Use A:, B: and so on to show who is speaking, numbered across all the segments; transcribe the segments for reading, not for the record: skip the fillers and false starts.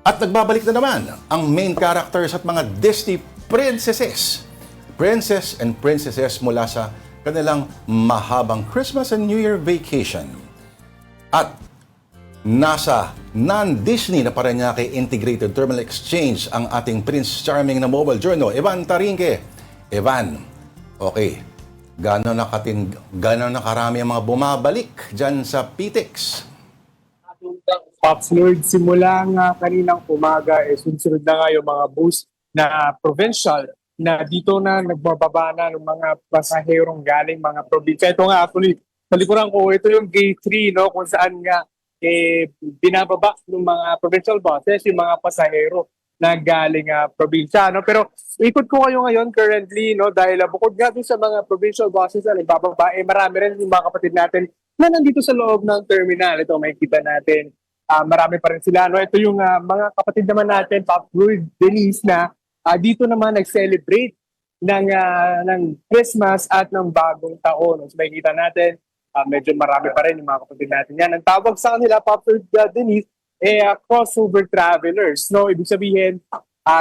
A: At nagbabalik na naman ang main characters at mga Disney princesses. Princess and princesses mula sa kanilang mahabang Christmas and New Year vacation. At nasa non-Disney na Parañaque Integrated Terminal Exchange ang ating Prince Charming na mobile journal, Evan Tarinque. Evan, okay, gano'n na karami ang mga bumabalik dyan sa PTEX?
B: Pops Lord, simula nga kaninang umaga, sunod na nga yung mga bus na provincial na dito na nagbababa na ng mga pasaherong galing mga probinsya. Ito nga actually, talikuran ko, ito yung gate 3, no, kung saan nga binababa ng mga provincial buses, yung mga pasahero na galing probinsya. No? Pero ikot ko kayo ngayon currently, no, dahil bukod nga din sa mga provincial buses na nagbababa, marami rin yung mga kapatid natin na nandito sa loob ng terminal. Ito, makikita natin. Marami pa rin sila. No? Ito yung mga kapatid naman natin, Pop Floyd, Denise, na dito naman nag-celebrate ng Christmas at ng bagong taon. So makikita natin, medyo marami pa rin yung mga kapatid natin yan. Ang tawag sa kanila, Pop Floyd, Denise, crossover travelers. No? Ibig sabihin,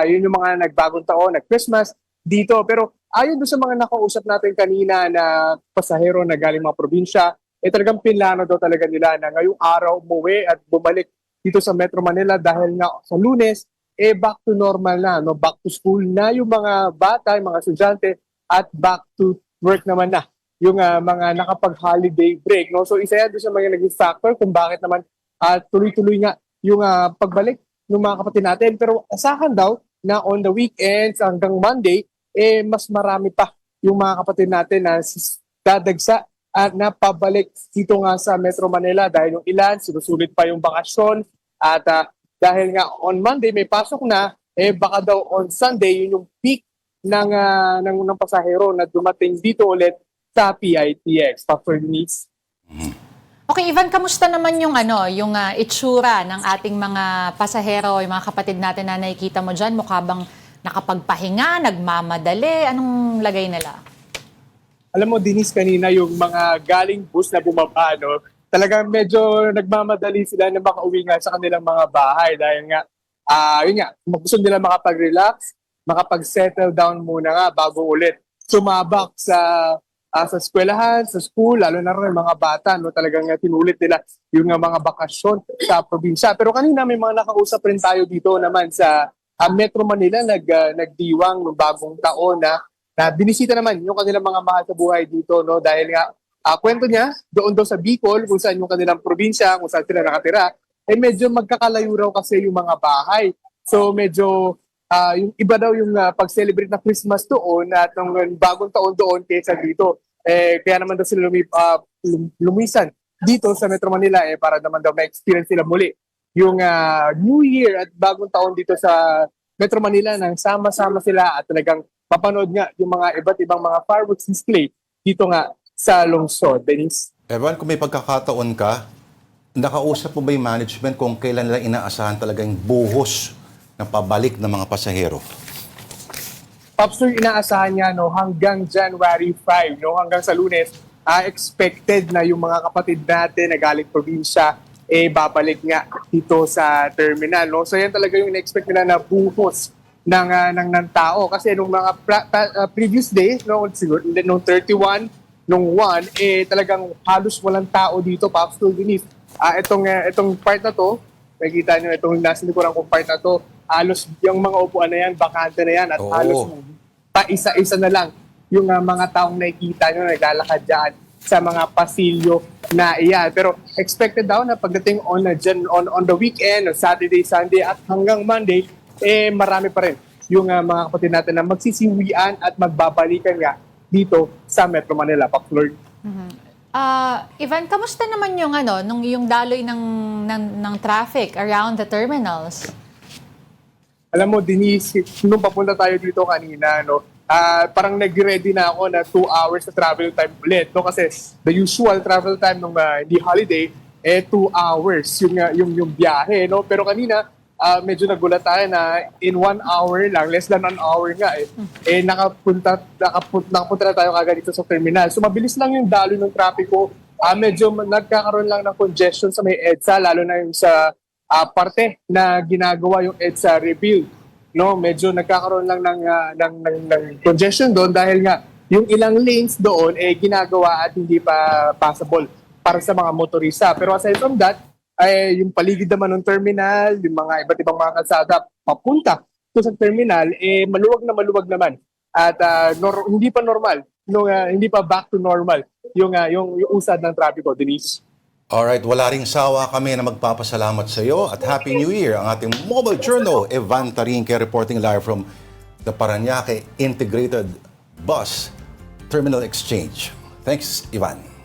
B: yun yung mga nagbagong taon, nag-Christmas dito. Pero ayon doon sa mga nakausap natin kanina na pasahero na galing mga probinsya, talagang pinlano daw talaga nila na ngayong araw umuwi at bumalik dito sa Metro Manila dahil nga sa Lunes, back to normal na, no? Back to school na yung mga bata, yung mga estudyante, at back to work naman na yung mga nakapag-holiday break. No? So isa yan doon sa mga naging factor kung bakit naman tuloy-tuloy nga yung pagbalik ng mga kapatid natin. Pero asahan daw na on the weekends hanggang Monday, mas marami pa yung mga kapatid natin na dadagsa at napabalik dito nga sa Metro Manila dahil yung ilan, sinusulit pa yung bakasyon at dahil nga on Monday may pasok na, baka daw on Sunday yun yung peak ng pasahero na dumating dito ulit sa PITX. Pastor Denise.
C: Okay, Ivan, kamusta naman yung yung itsura ng ating mga pasahero, yung mga kapatid natin na nakikita mo diyan? Mukha bang nakapagpahinga, nagmamadali? Anong lagay nila?
B: Alam mo, Denise, kanina yung mga galing bus na bumaba, no, talagang medyo nagmamadali sila na makauwi nga sa kanilang mga bahay dahil nga, yun nga, gusto nila makapag-relax, makapag-settle down muna nga bago ulit sumabak sa eskwelahan, sa school, lalo na rin mga bata, no, talagang tinulit nila yung mga bakasyon sa probinsya. Pero kanina may mga nakausap rin tayo dito naman sa Metro Manila, nagdiwang ng bagong taon na binisita naman yung kanilang mga mahal sa buhay dito, no, dahil nga kwento niya doon daw sa Bicol kung saan yung kanilang probinsya, kung saan sila nakatira, medyo magkakalayo raw kasi yung mga bahay. So medyo yung iba daw yung pag-celebrate na Christmas doon at ng bagong taon doon kaysa dito. Kaya naman daw sila lumisan dito sa Metro Manila para naman daw ma-experience sila muli yung New Year at bagong taon dito sa Metro Manila nang sama-sama sila at talagang papanood nga yung mga iba't ibang mga fireworks display dito nga sa lungsod. Denise?
A: Evan, kung may pagkakataon ka, nakausap mo ba yung management kung kailan nila inaasahan talaga yung buhos ng pabalik ng mga pasahero?
B: Popster, inaasahan niya no, hanggang January 5, no, hanggang sa Lunes, expected na yung mga kapatid natin na galing probinsya babalik nga dito sa terminal. No? So yan talaga yung in-expect nila na buhos ng tao kasi nung mga previous days siguro nung 31 nung 1 talagang halos walang tao dito, Pastor Denise. Itong part na to, nakikita niyo itong nasa likuran kong part na to, halos yung mga upuan na yan, bakante na yan at halos pa isa-isa na lang yung mga taong nakikita niyo naglalakad diyan sa mga pasilyo na iyan. Pero expected daw na pagdating on the weekend, on Saturday, Sunday at hanggang Monday, marami pa rin yung mga kapatid natin na magsisiwian at magbabalikan nga dito sa Metro Manila, Pop Lord.
C: Ivan, kamusta naman yung yung daloy ng traffic around the terminals?
B: Alam mo, Denise, nung papunta tayo dito kanina, no, parang nag-ready na ako na 2 hours na travel time ulit, no, kasi the usual travel time ng hindi holiday 2 hours yung biyahe, no. Pero kanina medyo nagulat tayo na in 1 hour lang, less than 1 hour nga nakapunta na tayo kagad dito sa terminal. So mabilis lang yung daloy ng trapiko. Medyo nagkakaroon lang ng congestion sa may EDSA, lalo na yung sa parte na ginagawa yung EDSA rebuild. No, medyo nagkakaroon lang ng congestion doon dahil nga yung ilang lanes doon ginagawa at hindi pa passable para sa mga motorista. Pero aside from that, yung paligid naman ng terminal, yung mga iba't ibang mga kalsada papunta to sa terminal, maluwag naman. At hindi pa normal, hindi pa back to normal yung usad ng trapiko, Denise.
A: Alright, wala ring sawa kami na magpapasalamat sa iyo at Happy New Year ang ating mobile journal, Evan Tarinque, reporting live from the Parañaque Integrated Bus Terminal Exchange. Thanks, Ivan.